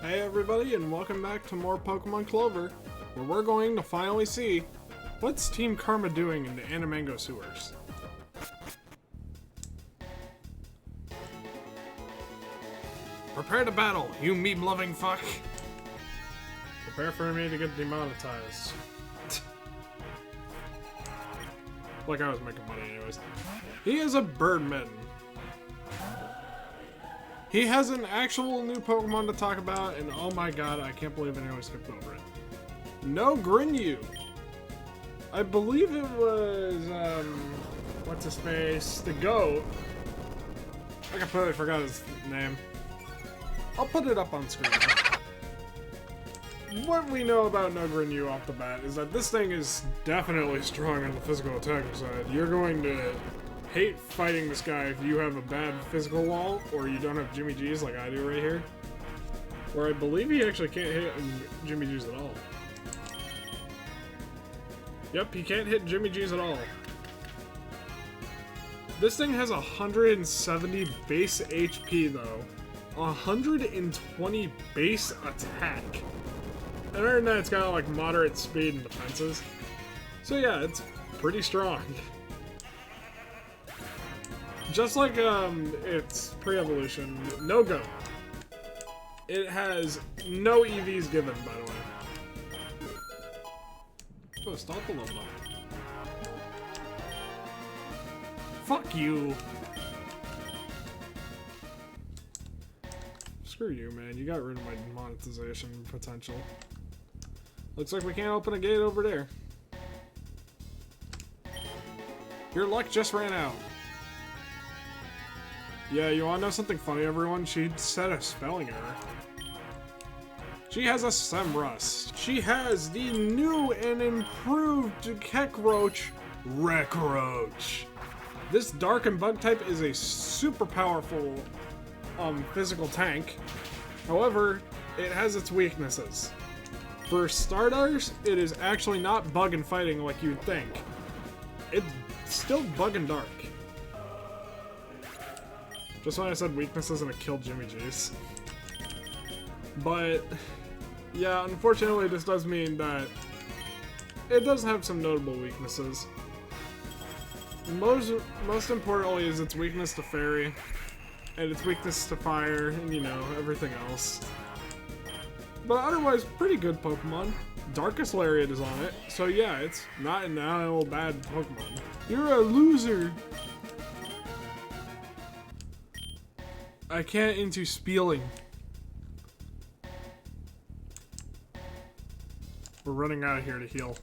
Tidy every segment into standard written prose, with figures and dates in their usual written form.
Hey everybody, and welcome back to more Pokemon Clover, where we're going to finally see what's Team Karma doing in the Animango Sewers. Prepare to battle, you meme-loving fuck! Prepare for me to get demonetized. Like I was making money anyways. He is a Birdman. He has an actual new Pokemon to talk about, and oh my god, I can't believe anyone skipped over it. No Grinyu! I believe it was, what's his face? The GOAT. I completely forgot his name. I'll put it up on screen. What we know about No Grinyu off the bat is that this thing is definitely strong on the physical attacking side. You're going to hate fighting this guy if you have a bad physical wall or you don't have Jimmy G's like I do right here. Where I believe he actually can't hit Jimmy G's at all. Yep, he can't hit Jimmy G's at all. This thing has 170 base HP though. 120 base attack. And other than that, it's got like moderate speed and defenses. So yeah, it's pretty strong. Just like its pre-evolution, no GOAT. It has no EVs given, by the way. Oh, stop the level. Fuck you. Screw you, man. You got rid of my monetization potential. Looks like we can't open a gate over there. Your luck just ran out. Yeah, you wanna know something funny, everyone? She said a spelling error. She has a Semrust. She has the new and improved Kekroach, Rekroach. This dark and bug type is a super powerful physical tank. However, it has its weaknesses. For starters, it is actually not bug and fighting like you'd think. It's still bug and dark. Just when I said weaknesses and it killed Jimmy G's. But, yeah, unfortunately this does mean that it does have some notable weaknesses. Most importantly is its weakness to fairy, and its weakness to fire, and you know, everything else. But otherwise, pretty good Pokemon. Darkest Lariat is on it, so yeah, it's not an all bad Pokemon. You're a loser! I can't into spieling. We're running out of here to heal.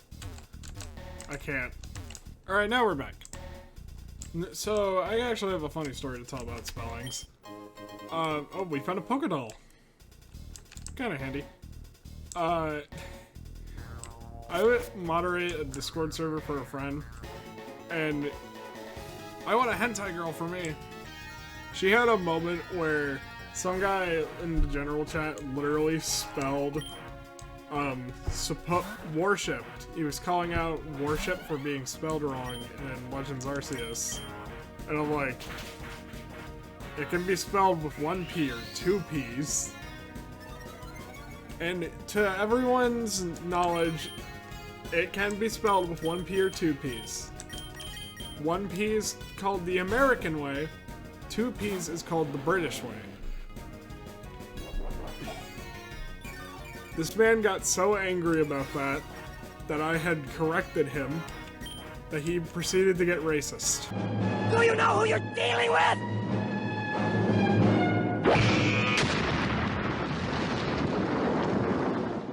I can't. Alright, now we're back. So, I actually have a funny story to tell about spellings. Oh, we found a Pokédoll. Kinda handy. I would moderate a Discord server for a friend, and I want a hentai girl for me. She had a moment where some guy in the general chat literally spelled worshipped. He was calling out worship for being spelled wrong in Legends Arceus. And I'm like, it can be spelled with 1 P or 2 P's. And to everyone's knowledge, it can be spelled with 1 P or 2 P's. 1 P is called the American way. 2 P's is called the British way. This man got so angry about that I had corrected him that he proceeded to get racist. Do you know who you're dealing with?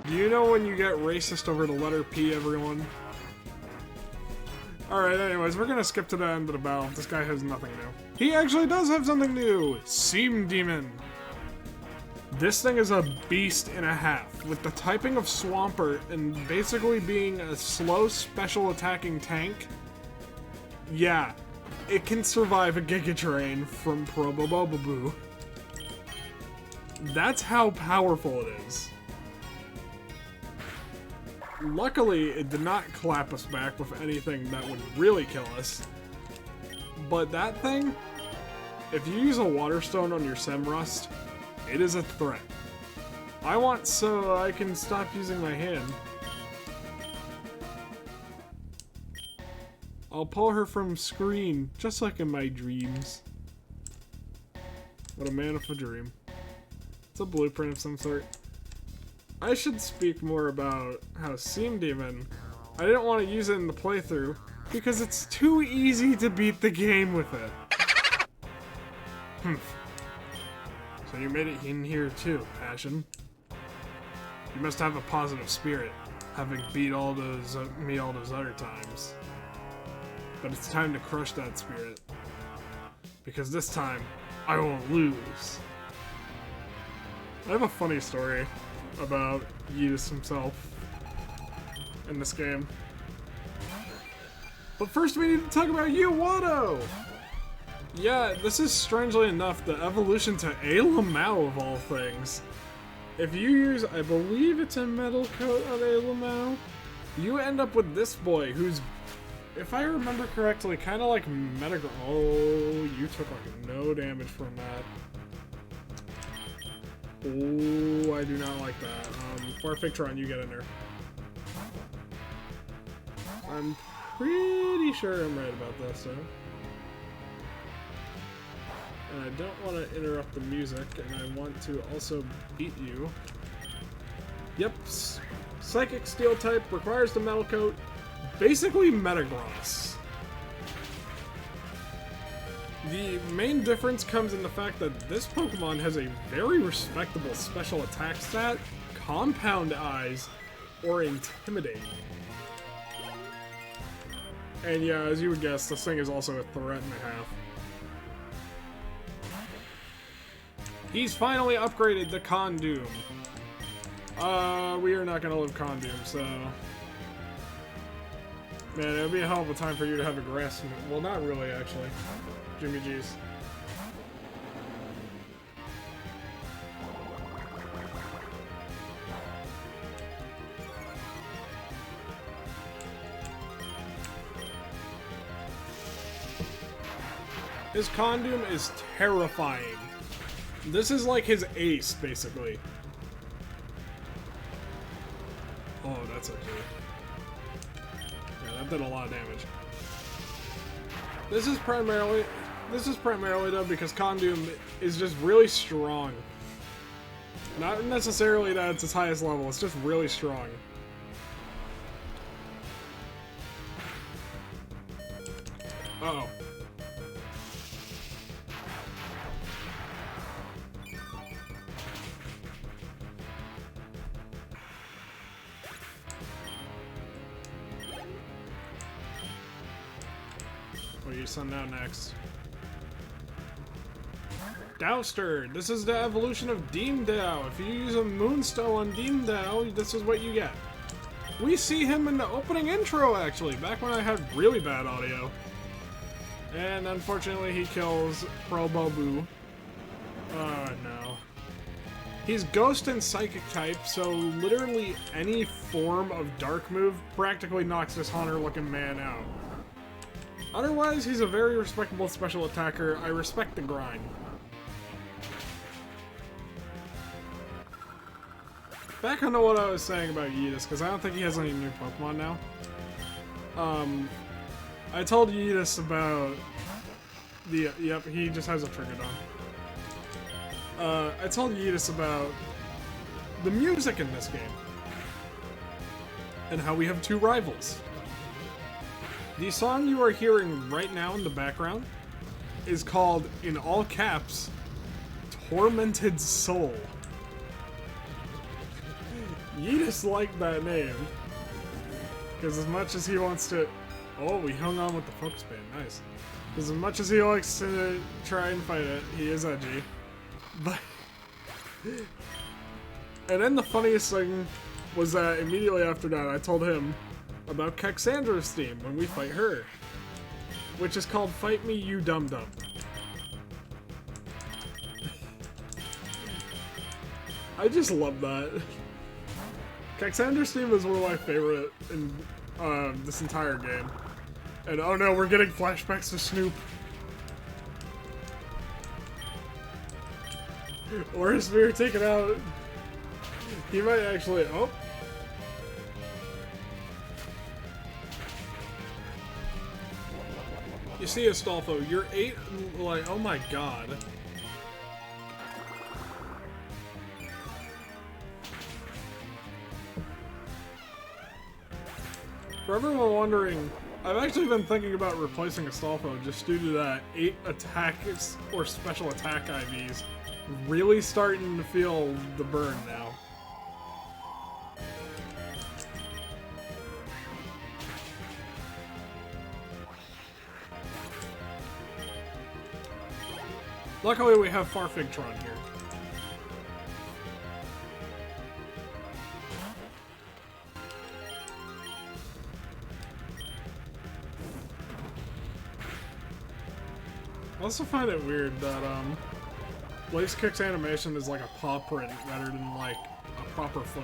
Do you know when you get racist over the letter P, everyone? Alright, anyways, we're gonna skip to the end of the battle. This guy has nothing new. He actually does have something new! Seam Demon. This thing is a beast and a half. With the typing of Swampert and basically being a slow special attacking tank, yeah, it can survive a Giga Drain from Probobobaboo. That's how powerful it is. Luckily, it did not clap us back with anything that would really kill us. But that thing, if you use a Water Stone on your Semrust, it is a threat. I want so I can stop using my hand. I'll pull her from screen, just like in my dreams. What a man of a dream. It's a blueprint of some sort. I should speak more about how Seam Demon. I didn't want to use it in the playthrough because it's too easy to beat the game with it. So you made it in here too, Passion. You must have a positive spirit, having beat all those me all those other times. But it's time to crush that spirit, because this time I won't lose. I have a funny story about Yeetus himself in this game. But first we need to talk about Yuwato! Yeah, this is strangely enough the evolution to a Lamau of all things. If you use, I believe it's a metal coat on a Lamau, you end up with this boy who's, if I remember correctly, kind of like Metagross. Oh, you took like no damage from that. Oh, I do not like that. Farfigtron, you get in there. I'm pretty sure I'm right about this, though. And I don't want to interrupt the music, and I want to also beat you. Yep, Psychic Steel type, requires the metal coat. Basically Metagross. The main difference comes in the fact that this Pokemon has a very respectable special attack stat, Compound Eyes, or Intimidate. And yeah, as you would guess, this thing is also a threat and a half. He's finally upgraded the Condoom. We are not gonna live Condoom, so... Man, it would be a hell of a time for you to have a grass move. Well, not really, actually. Jimmy G's. His Condoom is terrifying. This is like his ace, basically. Oh, that's actually... Yeah, that did a lot of damage. This is primarily though because Condoom is just really strong. Not necessarily that it's its highest level, it's just really strong. Uh-oh. What are you sending out next? Dowster! This is the evolution of Deemdow. If you use a Moonstow on Deemdow, this is what you get. We see him in the opening intro, actually, back when I had really bad audio. And unfortunately, he kills Probobu. Oh no. He's Ghost and Psychic type, so literally any form of Dark move practically knocks this Haunter-looking man out. Otherwise, he's a very respectable special attacker. I respect the grind. Back onto what I was saying about Yeetus, because I don't think he has any new Pokemon now. I told Yeetus about the... Yep, he just has a Trigodon. I told Yeetus about the music in this game. And how we have two rivals. The song you are hearing right now in the background is called, in all caps, Tormented Soul. Yeetus liked that name. Because as much as he wants to... Oh, we hung on with the focus band. Nice. Because as much as he likes to try and fight it, he is edgy. But... And then the funniest thing was that immediately after that, I told him about Caxandra's theme when we fight her. Which is called Fight Me, You Dum Dum. I just love that. Caxandra's theme is one of my favorite in this entire game. And oh no, we're getting flashbacks to Snoop. Or his spear taken out. He might actually. Oh. You see, Astolfo, you're 8. Like, oh my god. For everyone wondering, I've actually been thinking about replacing Astolfo just due to that 8 attack or special attack IVs really starting to feel the burn now. Luckily, we have Farfigtron here. I also find it weird that Blaze Kick's animation is like a paw print rather than like a proper foot.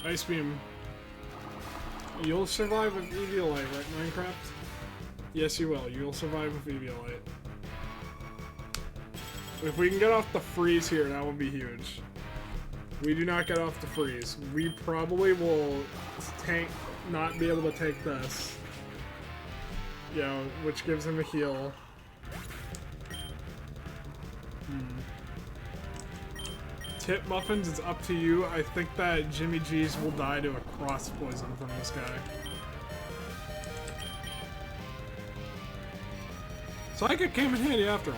Ice Beam. You'll survive with Eviolite, right, Minecraft? Yes, you will. You'll survive with Eviolite. If we can get off the freeze here, that would be huge. We do not get off the freeze. We probably will not be able to take this. You know, which gives him a heal. Tip Muffins, it's up to you. I think that Jimmy G's will die to a cross poison from this guy. Psychic came in handy after all.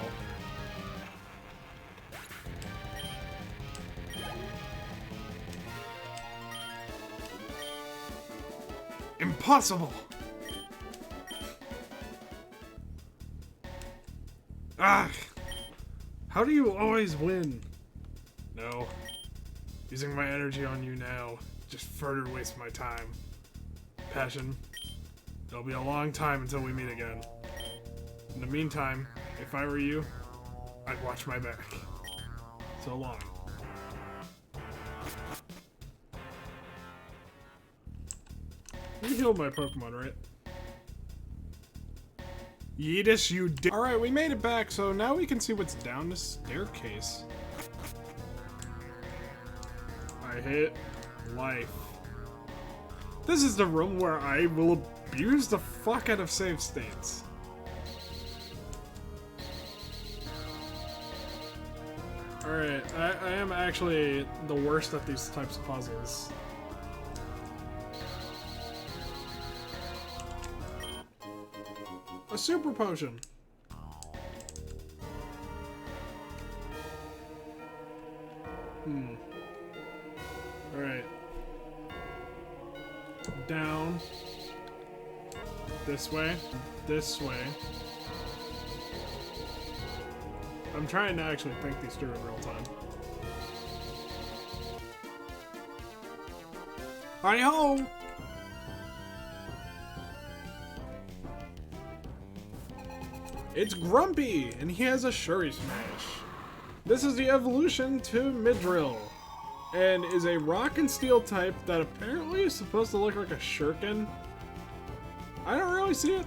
Impossible! Ah! How do you always win? No. Using my energy on you now just further wastes my time. Passion. It'll be a long time until we meet again. In the meantime, if I were you, I'd watch my back. So long. You healed my Pokemon, right? Yeetus, you did. Alright, we made it back, so now we can see what's down this staircase. I hate life. This is the room where I will abuse the fuck out of save states. Alright, I am actually the worst at these types of puzzles. A super potion. Alright. Down. This way. This way. I'm trying to actually think these through in real time. Hi-ho! It's Grumpy, and he has a Shuri Smash. This is the evolution to Midrill, and is a rock and steel type that apparently is supposed to look like a shuriken. I don't really see it.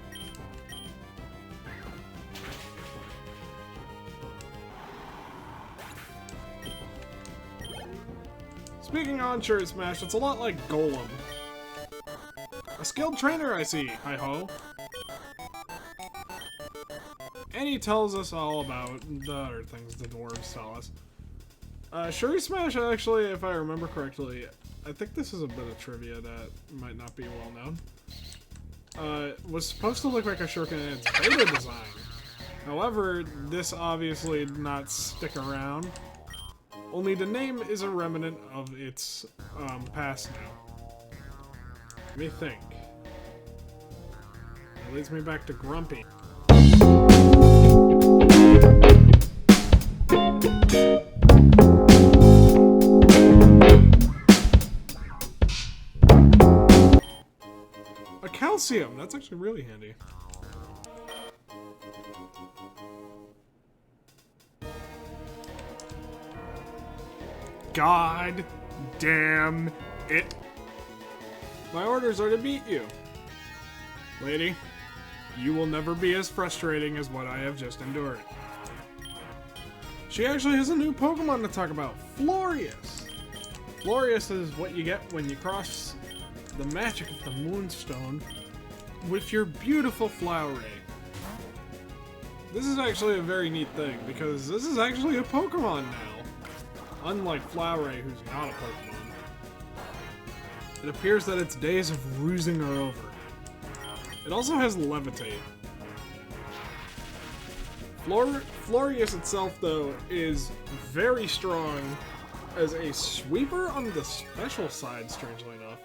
Speaking on Shuri Smash, it's a lot like Golem. A skilled trainer, I see. Hi-ho. And he tells us all about the other things the dwarves tell us. Shuri Smash, actually, if I remember correctly, I think this is a bit of trivia that might not be well known. Was supposed to look like a shuriken in its beta design. However, this obviously did not stick around. Only the name is a remnant of its past now. Let me think. That leads me back to Grumpy. A calcium! That's actually really handy. God damn it. My orders are to beat you. Lady, you will never be as frustrating as what I have just endured. She actually has a new Pokemon to talk about, Florius. Florius is what you get when you cross the magic of the Moonstone with your beautiful Flowery. This is actually a very neat thing, because this is actually a Pokemon now. Unlike Flowery, who's not a Pokemon. It appears that its days of rusing are over. It also has Levitate. Florius itself, though, is very strong as a sweeper on the special side, strangely enough.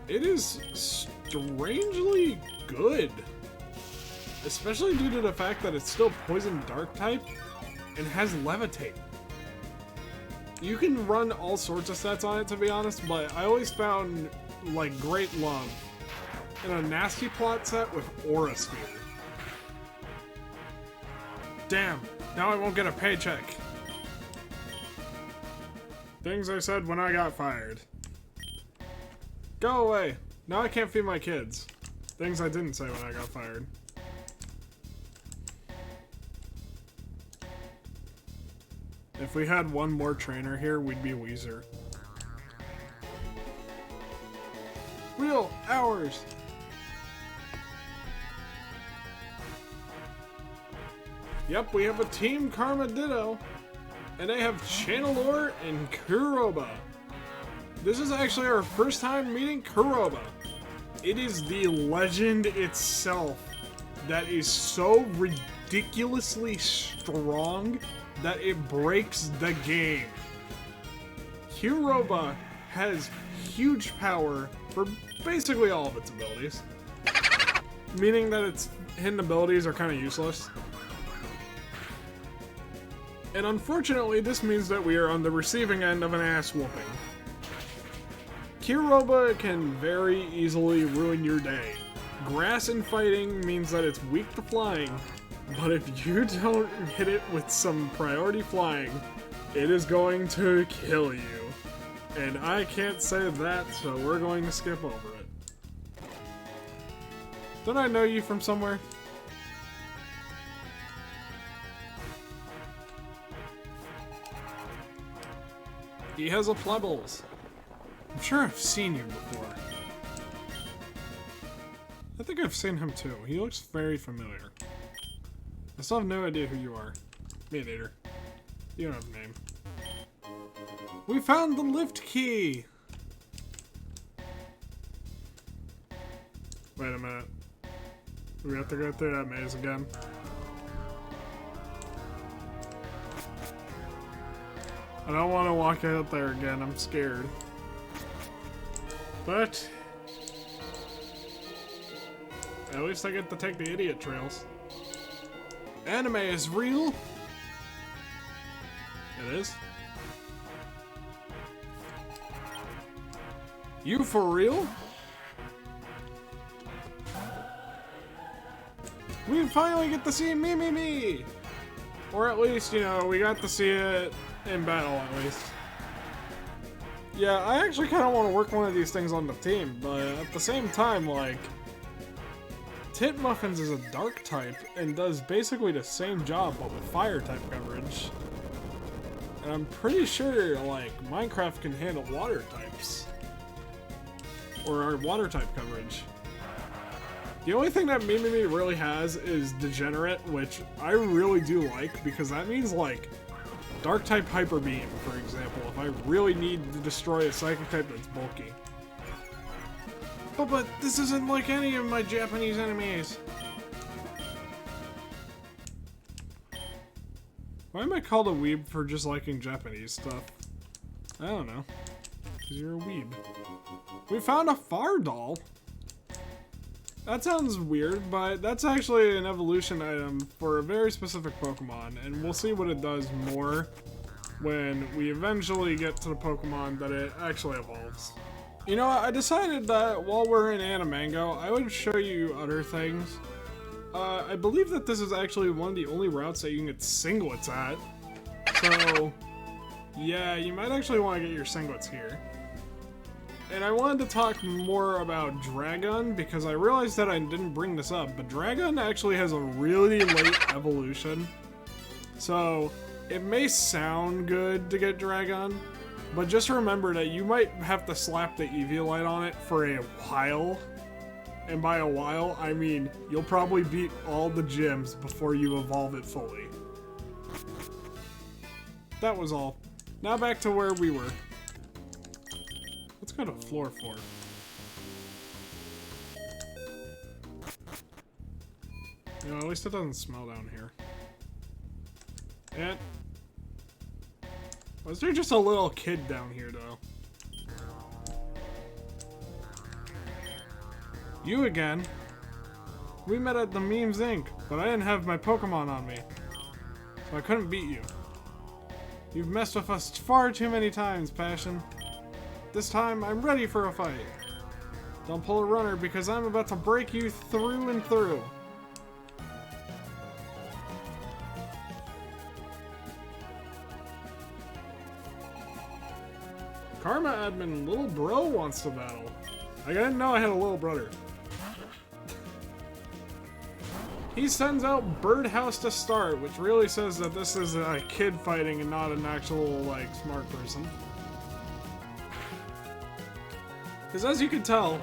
It is strangely good. Especially due to the fact that it's still Poison Dark type and has Levitate. You can run all sorts of sets on it, to be honest, but I always found, like, great love in a nasty plot set with Aura Sphere. Damn, now I won't get a paycheck. Things I said when I got fired. Go away. Now I can't feed my kids. Things I didn't say when I got fired. If we had one more trainer here, we'd be Weezer. Real hours. Yep, we have a Team Karma Ditto. And they have Channelor and Kuroba. This is actually our first time meeting Kuroba. It is the legend itself that is so ridiculously strong that it breaks the game. Kuroba has huge power for basically all of its abilities. Meaning that its hidden abilities are kind of useless. And unfortunately, this means that we are on the receiving end of an ass whooping. Kuroba can very easily ruin your day. Grass and fighting means that it's weak to flying, but if you don't hit it with some priority flying, it is going to kill you. And I can't say that, so we're going to skip over it. Don't I know you from somewhere? He has a Plebbles. I'm sure I've seen you before. I think I've seen him too. He looks very familiar. I still have no idea who you are. Me neither. You don't have a name. We found the lift key! Wait a minute. Do we have to go through that maze again? I don't want to walk out there again, I'm scared. But at least I get to take the idiot trails. Anime is real. It is. You for real? We finally get to see me! Or at least, you know, we got to see it in battle, at least. Yeah, I actually kind of want to work one of these things on the team, but at the same time, like, Tit Muffins is a dark type and does basically the same job, but with fire type coverage. And I'm pretty sure, like, Minecraft can handle water types. Or our water type coverage. The only thing that Mimimi really has is Degenerate, which I really do like, because that means, like, Dark type Hyper Beam, for example, if I really need to destroy a Psychic type that's bulky. But this isn't like any of my Japanese enemies. Why am I called a weeb for just liking Japanese stuff? I don't know. Because you're a weeb. We found a Fardal! That sounds weird, but that's actually an evolution item for a very specific Pokemon, and we'll see what it does more when we eventually get to the Pokemon that it actually evolves. You know, I decided that while we're in Animango, I would show you other things. I believe that this is actually one of the only routes that you can get Singlets at. So, yeah, you might actually want to get your Singlets here. And I wanted to talk more about Dragon because I realized that I didn't bring this up, but Dragon actually has a really late evolution. So it may sound good to get Dragon, but just remember that you might have to slap the Eviolite on it for a while. And by a while, I mean you'll probably beat all the gyms before you evolve it fully. That was all. Now back to where we were. Let's go to floor 4. You know, at least it doesn't smell down here. And was there just a little kid down here, though? You again? We met at the Memes Inc., but I didn't have my Pokemon on me, so I couldn't beat you. You've messed with us far too many times, Passion. This time, I'm ready for a fight. Don't pull a runner because I'm about to break you through and through. Karma admin, little bro wants to battle. I didn't know I had a little brother. He sends out Birdhouse to start, which really says that this is a kid fighting and not an actual, like, smart person. Because as you can tell,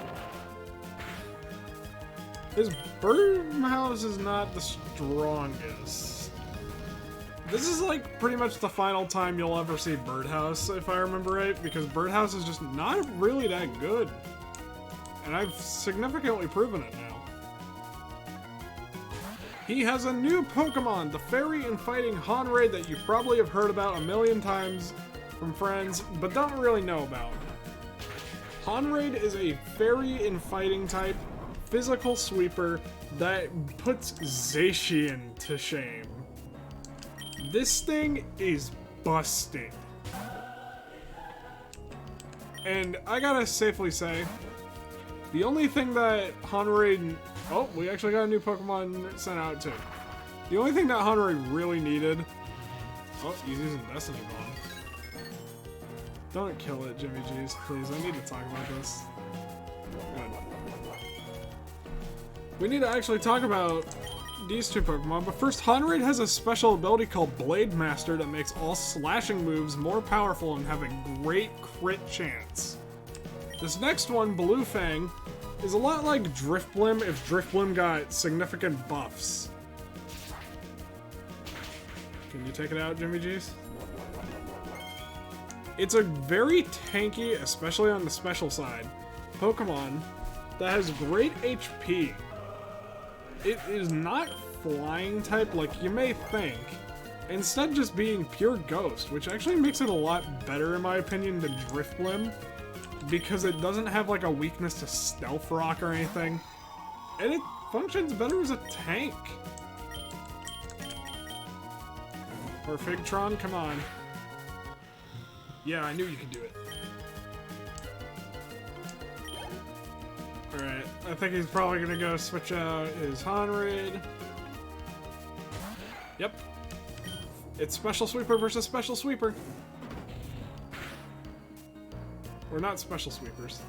his Birdhouse is not the strongest. This is like pretty much the final time you'll ever see Birdhouse, if I remember right, because Birdhouse is just not really that good. And I've significantly proven it now. He has a new Pokemon, the fairy and fighting Honray that you probably have heard about a million times from friends, but don't really know about. Honraid is a fairy and fighting type physical sweeper that puts Zacian to shame. This thing is busted. And I gotta safely say, the only thing that Honraid... Oh, we actually got a new Pokemon sent out too. The only thing that Honraid really needed... Oh, he's using Destiny Bomb. Don't kill it, Jimmy G's, please. I need to talk about this. Good. We need to actually talk about these two Pokemon, but first, Honraid has a special ability called Blade Master that makes all slashing moves more powerful and have a great crit chance. This next one, Blue Fang, is a lot like Drifblim if Drifblim got significant buffs. Can you take it out, Jimmy G's? It's a very tanky, especially on the special side, Pokemon that has great HP. It is not flying type like you may think, instead just being pure ghost, which actually makes it a lot better in my opinion than Drifblim, because it doesn't have like a weakness to Stealth Rock or anything, and it functions better as a tank. Or Figtron, come on. Yeah, I knew you could do it. Alright, I think he's probably gonna go switch out his Honraid. Yep. It's Special Sweeper versus Special Sweeper. We're not Special Sweepers.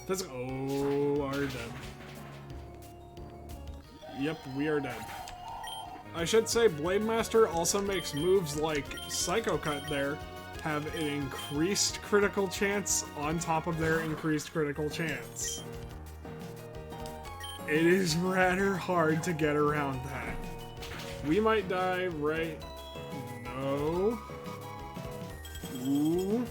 This are dead. Yep, we are dead. I should say Blade Master also makes moves like Psycho Cut there have an increased critical chance on top of their increased critical chance. It is rather hard to get around that. We might die, right? No. Ooh.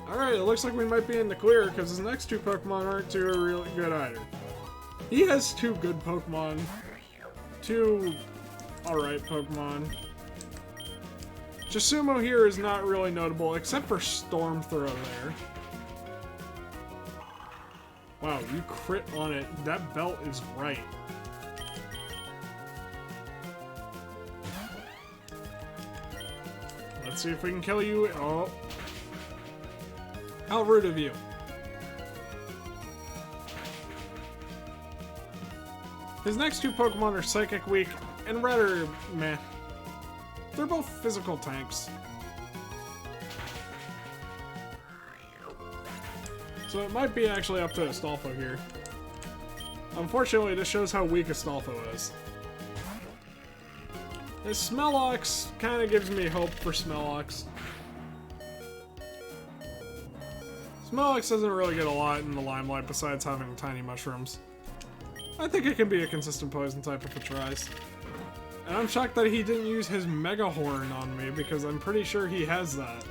Alright, it looks like we might be in the clear because his next two Pokemon aren't too really good either. He has two good Pokemon. Two alright Pokemon. Jasumo here is not really notable, except for Storm Throw there. Wow, you crit on it. That belt is right. Let's see if we can kill you. Oh. How rude of you. His next two Pokemon are Psychic Weak and rather meh. They're both physical tanks. So it might be actually up to Astolfo here. Unfortunately, this shows how weak Astolfo is. This Smelox kind of gives me hope for Smelox. Smelox doesn't really get a lot in the limelight besides having tiny mushrooms. I think it can be a consistent poison type if it tries. And I'm shocked that he didn't use his Mega Horn on me because I'm pretty sure he has that.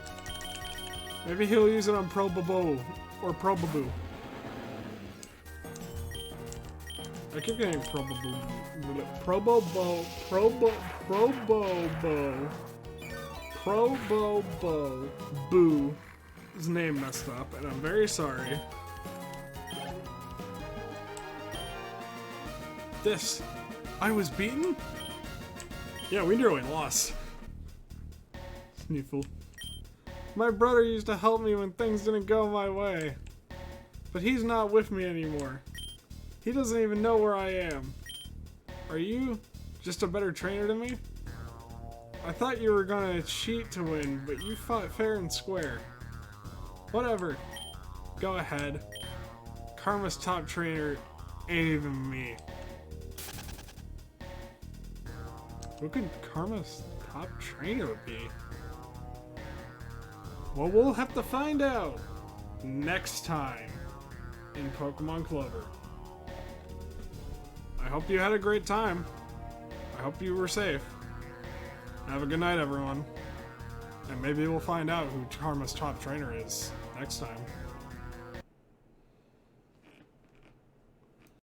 Maybe he'll use it on Probabo or Probaboo. I keep getting Probaboo. Probobo. Boo. His name messed up, and I'm very sorry. This. I was beaten? Yeah, we nearly lost. Sneeful. My brother used to help me when things didn't go my way. But he's not with me anymore. He doesn't even know where I am. Are you just a better trainer than me? I thought you were gonna cheat to win, but you fought fair and square. Whatever. Go ahead. Karma's top trainer ain't even me. Who could Karma's top trainer be? Well, we'll have to find out next time in Pokemon Clover. I hope you had a great time. I hope you were safe. Have a good night, everyone. And maybe we'll find out who Karma's top trainer is next time.